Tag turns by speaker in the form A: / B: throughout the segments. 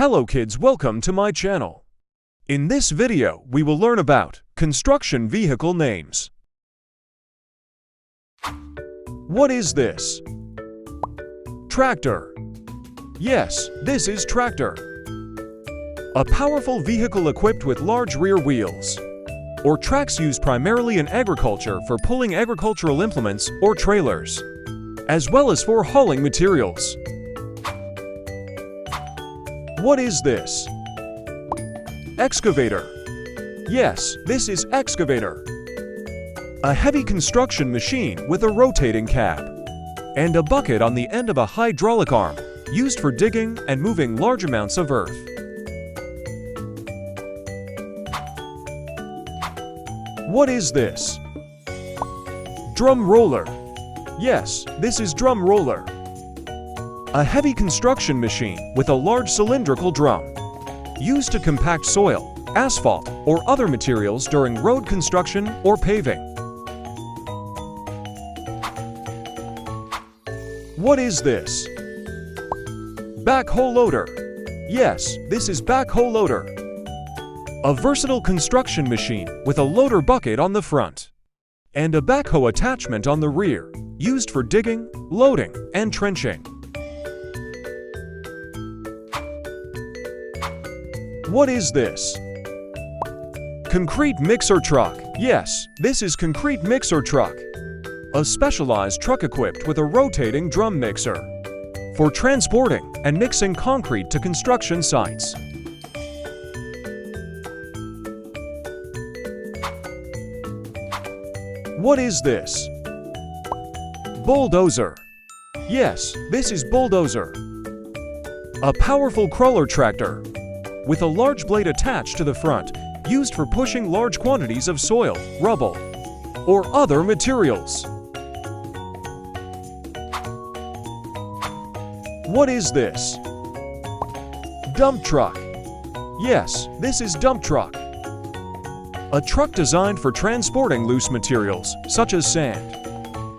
A: Hello kids, welcome to my channel. In this video, we will learn about construction vehicle names. What is this? Tractor. Yes, this is tractor. A powerful vehicle equipped with large rear wheels, or tracks used primarily in agriculture for pulling agricultural implements or trailers, as well as for hauling materials. What is this? Excavator. Yes, this is excavator. A heavy construction machine with a rotating cab and a bucket on the end of a hydraulic arm used for digging and moving large amounts of earth. What is this? Drum roller. Yes, this is drum roller. A heavy construction machine with a large cylindrical drum, used to compact soil, asphalt, or other materials during road construction or paving. What is this? Backhoe loader. Yes, this is backhoe loader. A versatile construction machine with a loader bucket on the front and a backhoe attachment on the rear, used for digging, loading, and trenching. What is this? Concrete mixer truck. Yes, this is concrete mixer truck. A specialized truck equipped with a rotating drum mixer for transporting and mixing concrete to construction sites. What is this? Bulldozer. Yes, this is bulldozer. A powerful crawler tractor with a large blade attached to the front, used for pushing large quantities of soil, rubble, or other materials. What is this? Dump truck. Yes, this is dump truck. A truck designed for transporting loose materials, such as sand,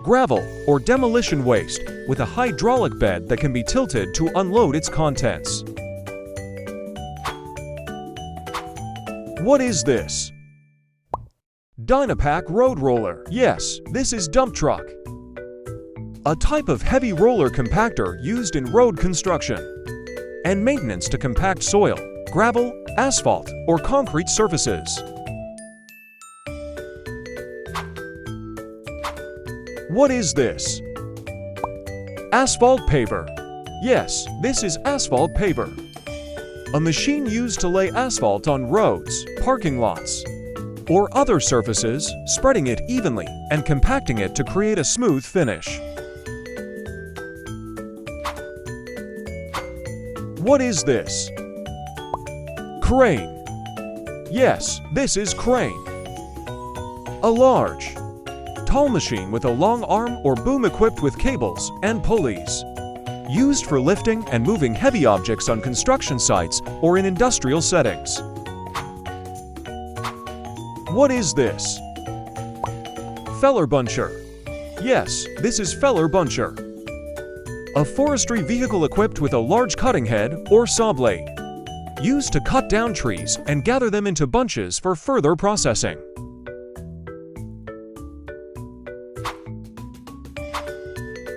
A: gravel, or demolition waste, with a hydraulic bed that can be tilted to unload its contents. What is this? Dynapack road roller. Yes, this is dump truck. A type of heavy roller compactor used in road construction and maintenance to compact soil, gravel, asphalt, or concrete surfaces. What is this? Asphalt paver. Yes, this is asphalt paver. A machine used to lay asphalt on roads, parking lots, or other surfaces, spreading it evenly and compacting it to create a smooth finish. What is this? Crane. Yes, this is crane. A large, tall machine with a long arm or boom equipped with cables and pulleys, used for lifting and moving heavy objects on construction sites or in industrial settings. What is this? Feller buncher. Yes, this is feller buncher. A forestry vehicle equipped with a large cutting head or saw blade, used to cut down trees and gather them into bunches for further processing.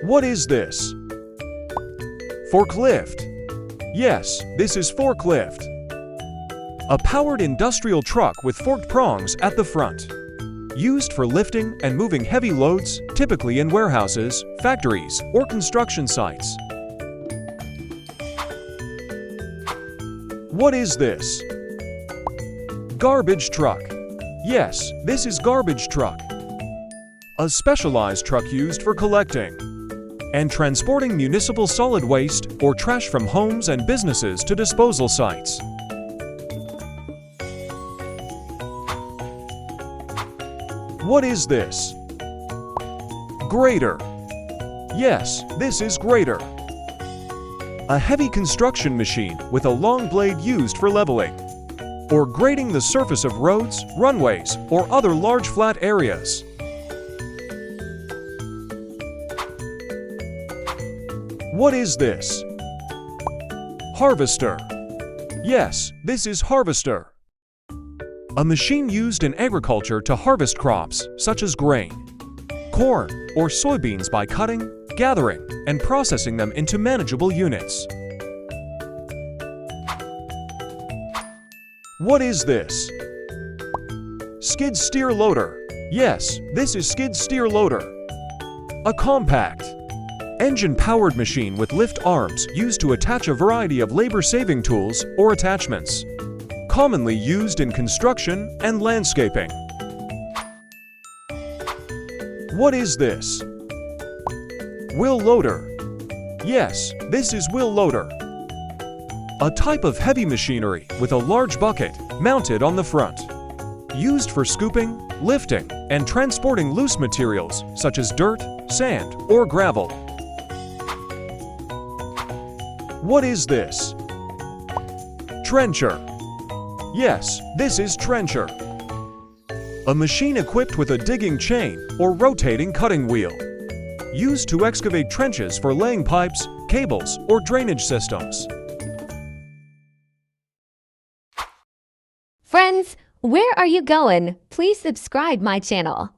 A: What is this? Forklift. Yes, this is forklift. A powered industrial truck with forked prongs at the front, used for lifting and moving heavy loads, typically in warehouses, factories, or construction sites. What is this? Garbage truck. Yes, this is garbage truck. A specialized truck used for collecting and transporting municipal solid waste or trash from homes and businesses to disposal sites. What is this? Grader. Yes, this is grader. A heavy construction machine with a long blade used for leveling or grading the surface of roads, runways, or other large flat areas. What is this? Harvester. Yes, this is harvester. A machine used in agriculture to harvest crops such as grain, corn, or soybeans by cutting, gathering, and processing them into manageable units. What is this? Skid steer loader. Yes, this is skid steer loader. A compact, engine-powered machine with lift arms used to attach a variety of labor-saving tools or attachments, commonly used in construction and landscaping. What is this? Wheel loader. Yes, this is wheel loader. A type of heavy machinery with a large bucket mounted on the front, used for scooping, lifting, and transporting loose materials such as dirt, sand, or gravel. What is this? Trencher. Yes, this is trencher. A machine equipped with a digging chain or rotating cutting wheel, used to excavate trenches for laying pipes, cables, or drainage systems.
B: Friends, where are you going? Please subscribe my channel.